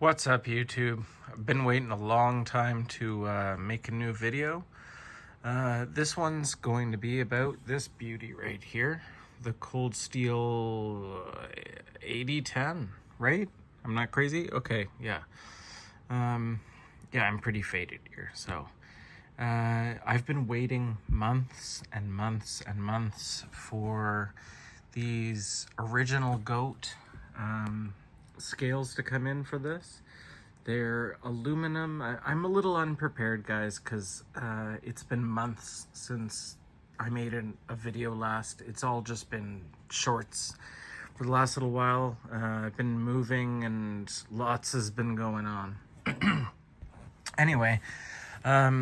What's up, YouTube? I've been waiting a long time to make a new video. This one's going to be about this beauty right here, the Cold Steel AD10, right? I'm not crazy? Okay, yeah. Yeah, I'm pretty faded here, so I've been waiting months and months and months for these original goat scales to come in for this. They're aluminum. I'm a little unprepared, guys, because it's been months since I made a video last. It's all just been shorts for the last little while. I've been moving and lots has been going on. Anyway, yeah,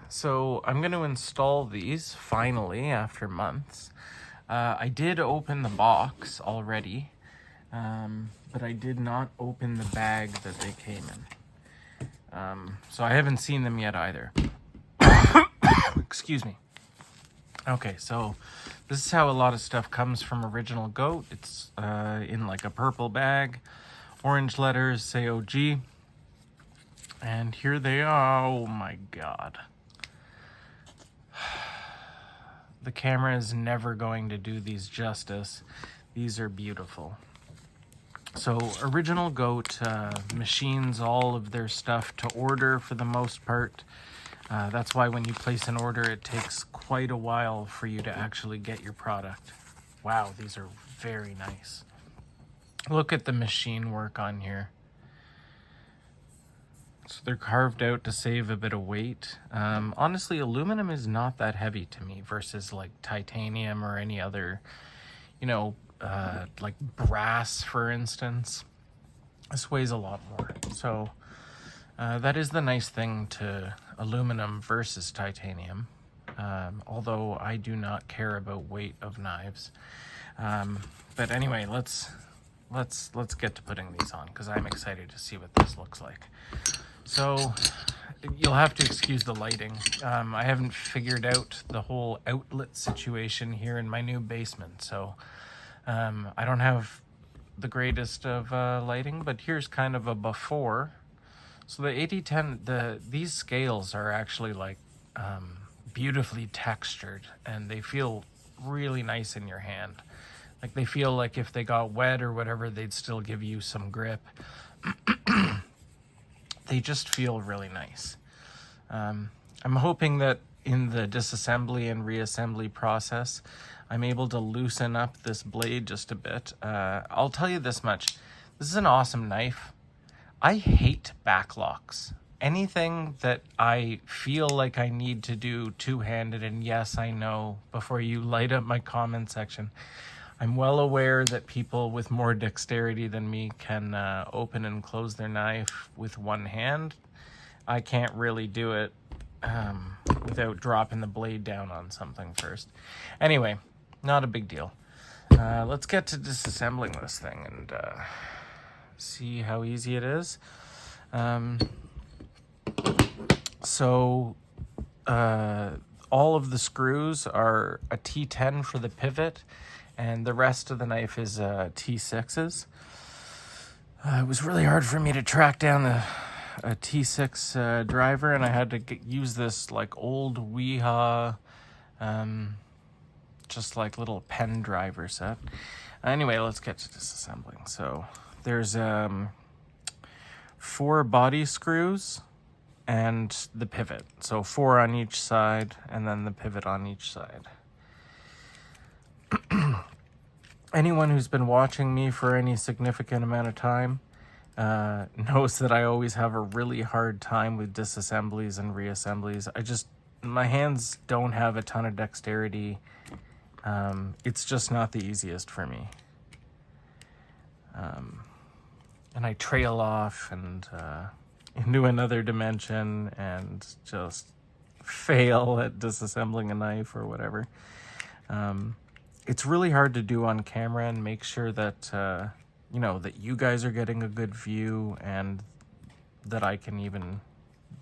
so I'm going to install these finally after months. I did open the box already, but I did not open the bag that they came in. So I haven't seen them yet either. Excuse me. Okay, so this is how a lot of stuff comes from Original Goat. It's in like a purple bag, orange letters say OG. And here they are. Oh my God. The camera is never going to do these justice. These are beautiful. So Original Goat machines all of their stuff to order for the most part. That's why when you place an order, it takes quite a while for you to actually get your product. Wow, these are very nice. Look at the machine work on here. So they're carved out to save a bit of weight. Honestly, aluminum is not that heavy to me versus like titanium or any other, like brass, for instance. This weighs a lot more. So that is the nice thing to aluminum versus titanium. Although I do not care about weight of knives. But anyway, let's get to putting these on because I'm excited to see what this looks like. So you'll have to excuse the lighting. I haven't figured out the whole outlet situation here in my new basement, so I don't have the greatest of lighting, but here's kind of a before. So the AD10, these scales are actually like beautifully textured, and they feel really nice in your hand. Like they feel like if they got wet or whatever, they'd still give you some grip. They just feel really nice. I'm hoping that in the disassembly and reassembly process, I'm able to loosen up this blade just a bit. I'll tell you this much. This is an awesome knife. I hate backlocks. Anything that I feel like I need to do two-handed, and yes, I know, before you light up my comment section, I'm well aware that people with more dexterity than me can open and close their knife with one hand. I can't really do it without dropping the blade down on something first. Anyway, not a big deal. Let's get to disassembling this thing and see how easy it is. So all of the screws are a T10 for the pivot, and the rest of the knife is T6s. It was really hard for me to track down a T6 driver, and I had to use this like old Weehaw, just like little pen driver set. Anyway, let's get to disassembling. So there's 4 body screws and the pivot. So 4 on each side, and then the pivot on each side. Anyone who's been watching me for any significant amount of time knows that I always have a really hard time with disassemblies and reassemblies. My hands don't have a ton of dexterity. It's just not the easiest for me. And I trail off and into another dimension and just fail at disassembling a knife or whatever. It's really hard to do on camera and make sure that, that you guys are getting a good view and that I can even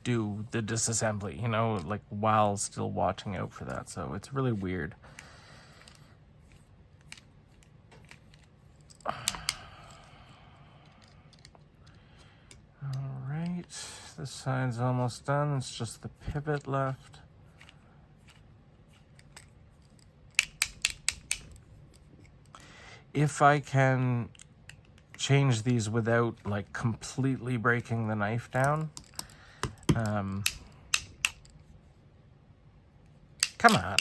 do the disassembly, like while still watching out for that. So it's really weird. This side's almost done. It's just the pivot left. If I can change these without like completely breaking the knife down. Come on.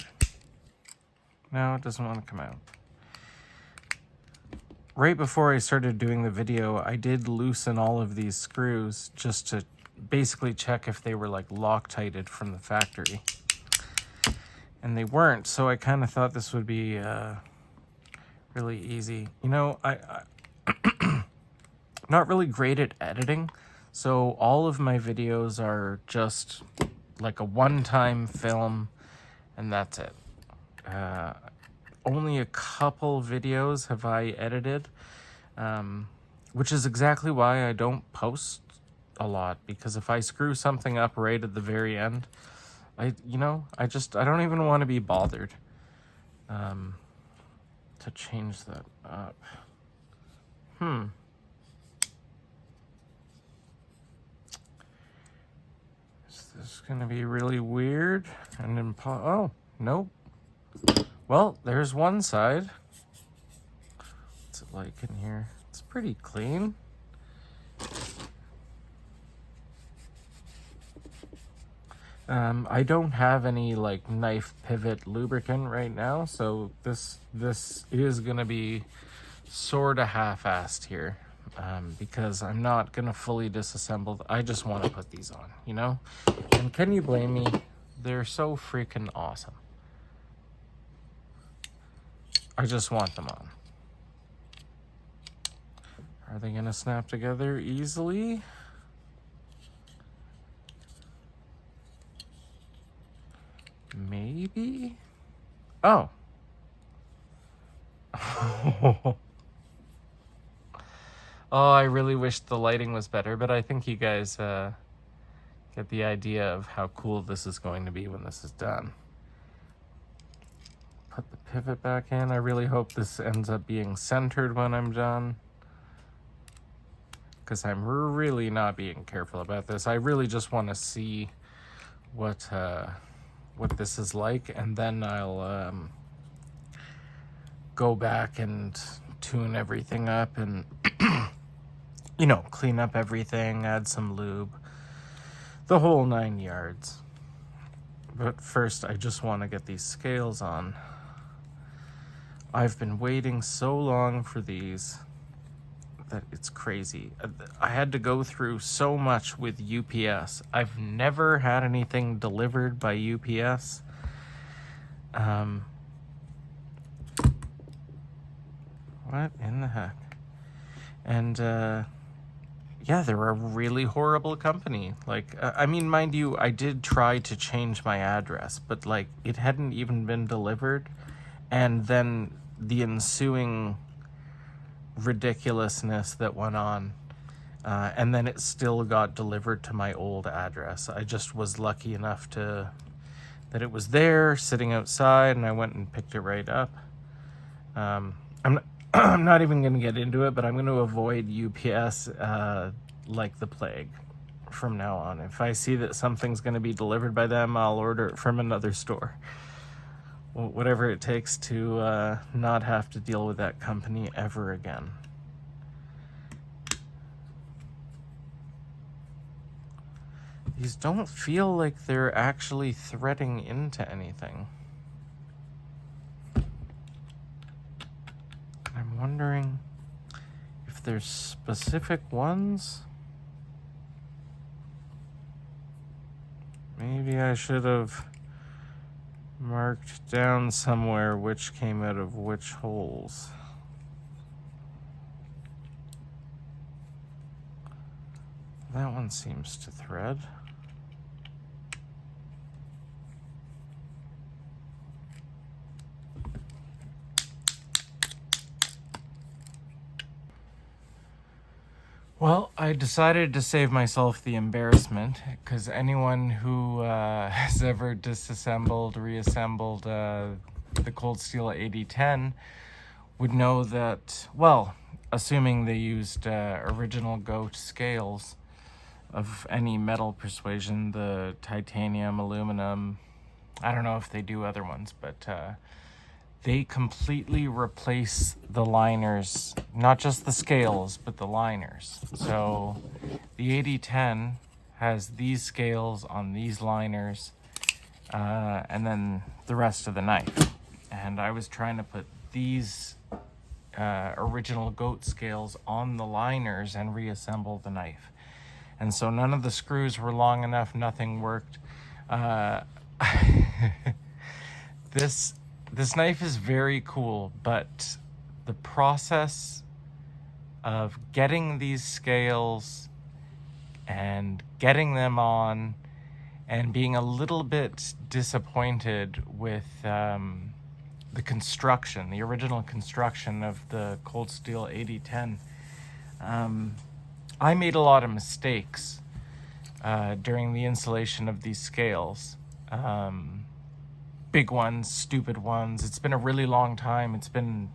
No, it doesn't want to come out. Right before I started doing the video, I did loosen all of these screws just to basically check if they were like Loctited from the factory. And they weren't, so I kind of thought this would be really easy. You know, I not really great at editing, so all of my videos are just like a one-time film, and that's it. Only a couple videos have I edited, which is exactly why I don't post a lot, because if I screw something up right at the very end, I don't even want to be bothered to change that up. Is this gonna be really weird and oh, nope. Well, there's one side. What's it like in here? It's pretty clean. I don't have any like knife pivot lubricant right now, so this is gonna be sort of half-assed here, because I'm not gonna fully disassemble. I just want to put these on, you know? And can you blame me? They're so freaking awesome. I just want them on. Are they gonna snap together easily? Maybe? Oh. Oh, I really wish the lighting was better, but I think you guys get the idea of how cool this is going to be when this is done. Put the pivot back in. I really hope this ends up being centered when I'm done, because I'm really not being careful about this. I really just want to see what this is like, and then I'll go back and tune everything up and you know, clean up everything, add some lube, the whole 9 yards. But first, I just want to get these scales on. I've been waiting so long for these that it's crazy. I had to go through so much with UPS. I've never had anything delivered by UPS. What in the heck? And yeah, they're a really horrible company. Like, I mean, mind you, I did try to change my address, but like it hadn't even been delivered. And then the ensuing ridiculousness that went on, and then it still got delivered to my old address. I just was lucky enough that it was there sitting outside, and I went and picked it right up. I'm not even going to get into it, but I'm going to avoid UPS like the plague from now on. If I see that something's going to be delivered by them, I'll order it from another store. Whatever it takes to not have to deal with that company ever again. These don't feel like they're actually threading into anything. I'm wondering if there's specific ones. Maybe I should have marked down somewhere which came out of which holes. That one seems to thread. Well, I decided to save myself the embarrassment, because anyone who has ever disassembled, reassembled the Cold Steel AD10 would know that, well, assuming they used original goat scales, of any metal persuasion, the titanium, aluminum. I don't know if they do other ones, but they completely replace the liners, not just the scales, but the liners. So the AD10 has these scales on these liners, and then the rest of the knife. And I was trying to put these original goat scales on the liners and reassemble the knife. And so none of the screws were long enough, nothing worked. This knife is very cool, but the process of getting these scales and getting them on and being a little bit disappointed with the construction, the original construction of the Cold Steel AD10. I made a lot of mistakes during the installation of these scales. Big ones, stupid ones. It's been a really long time. It's been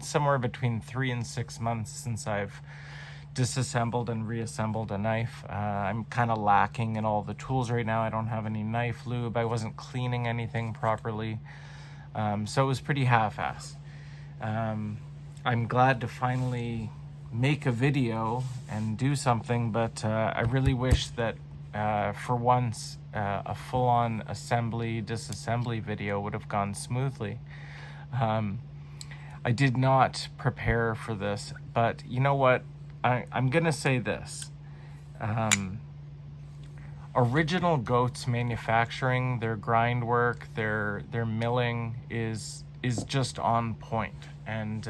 somewhere between 3 and 6 months since I've disassembled and reassembled a knife. I'm kind of lacking in all the tools right now. I don't have any knife lube. I wasn't cleaning anything properly. So it was pretty half-assed. I'm glad to finally make a video and do something, but I really wish that for once a full-on assembly, disassembly video would have gone smoothly. I did not prepare for this, but you know what? I'm gonna say this. Original Goat's manufacturing, their grind work, their milling is just on point. And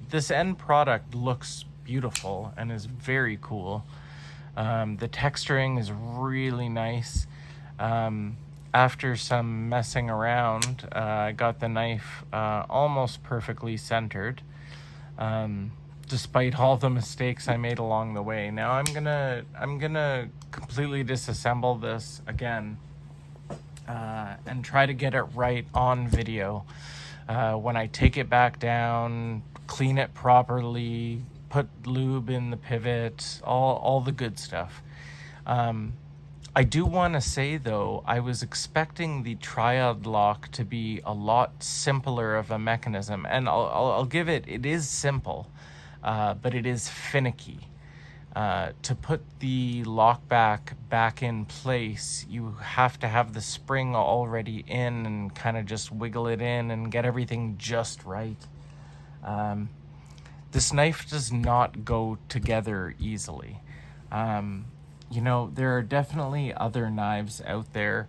this end product looks beautiful and is very cool. The texturing is really nice. After some messing around, I got the knife almost perfectly centered, despite all the mistakes I made along the way. Now I'm gonna completely disassemble this again and try to get it right on video. When I take it back down, clean it properly, put lube in the pivot, all the good stuff. I do want to say, though, I was expecting the triad lock to be a lot simpler of a mechanism, and I'll give it is simple, but it is finicky. To put the lock back in place, you have to have the spring already in and kind of just wiggle it in and get everything just right. This knife does not go together easily. You know, there are definitely other knives out there,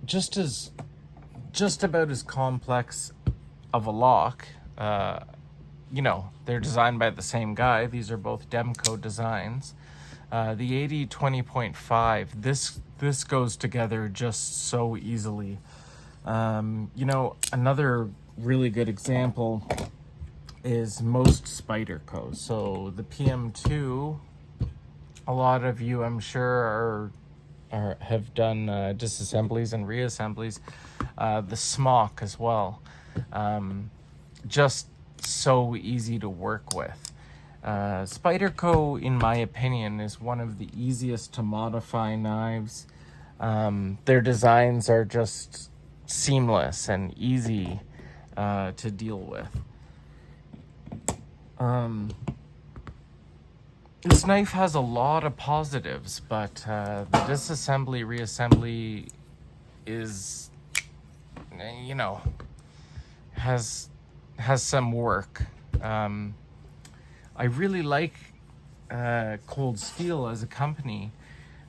just about as complex of a lock. You know, they're designed by the same guy. These are both Demco designs. The AD 20.5, this goes together just so easily. You know, another really good example is most Spyderco. So the PM2, a lot of you, I'm sure, have done disassemblies and reassemblies. The smock as well. Just so easy to work with. Spyderco, in my opinion, is one of the easiest to modify knives. Their designs are just seamless and easy to deal with. This knife has a lot of positives, but the disassembly, reassembly is, you know, has some work. I really like Cold Steel as a company,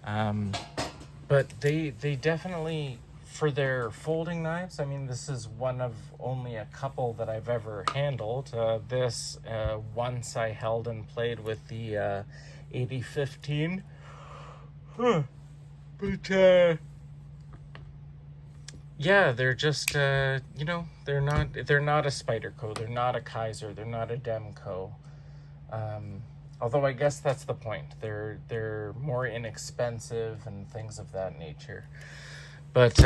but they definitely, for their folding knives, I mean, this is one of only a couple that I've ever handled. Once I held and played with the AD15. But yeah, they're just you know, they're not a Spyderco, they're not a Kaiser, they're not a Demco. Although I guess that's the point. They're more inexpensive and things of that nature. But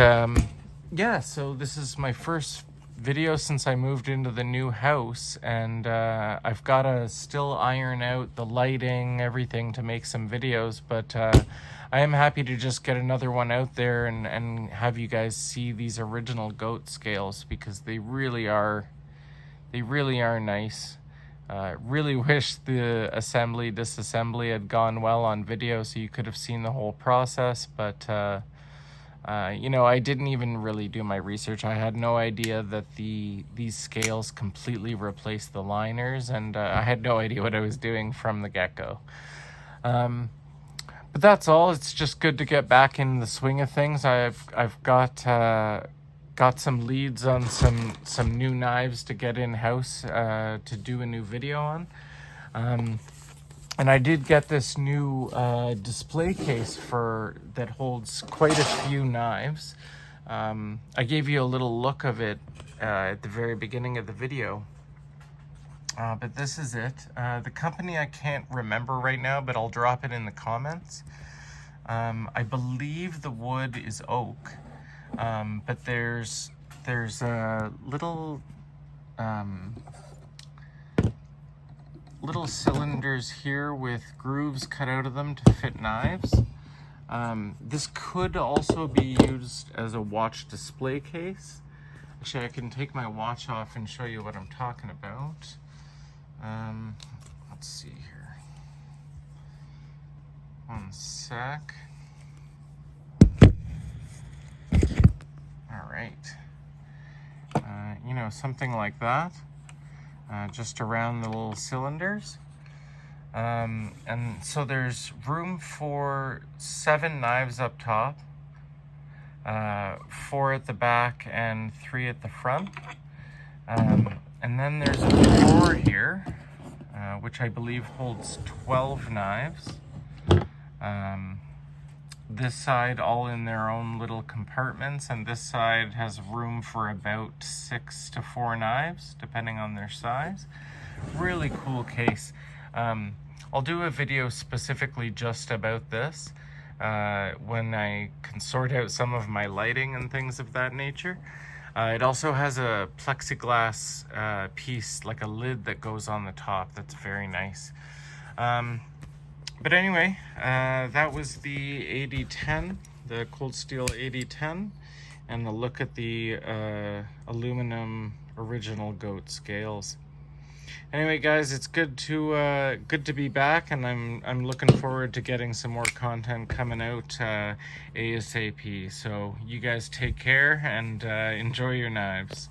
yeah, so this is my first video since I moved into the new house, and I've got to still iron out the lighting, everything to make some videos, but I am happy to just get another one out there and have you guys see these original goat scales, because they really are nice. Really wish the disassembly had gone well on video so you could have seen the whole process, but you know, I didn't even really do my research. I had no idea that these scales completely replaced the liners, and I had no idea what I was doing from the get-go. But that's all. It's just good to get back in the swing of things. I've got some leads on some new knives to get in house to do a new video on. And I did get this new display case that holds quite a few knives. I gave you a little look of it at the very beginning of the video. But this is it. The company I can't remember right now, but I'll drop it in the comments. I believe the wood is oak, but there's little cylinders here with grooves cut out of them to fit knives. This could also be used as a watch display case. Actually, I can take my watch off and show you what I'm talking about. Let's see here. One sec. All right. You know, something like that. Just around the little cylinders. And so there's room for 7 knives up top, 4 at the back and 3 at the front. And then there's a drawer here, which I believe holds 12 knives. This side all in their own little compartments, and this side has room for about 6 to 4 knives, depending on their size. Really cool case. I'll do a video specifically just about this when I can sort out some of my lighting and things of that nature. It also has a plexiglass piece, like a lid that goes on the top. That's very nice. But anyway, that was the AD10, the Cold Steel AD10, and a look at the aluminum original goat scales. Anyway, guys, it's good to be back, and I'm looking forward to getting some more content coming out ASAP. So you guys take care and enjoy your knives.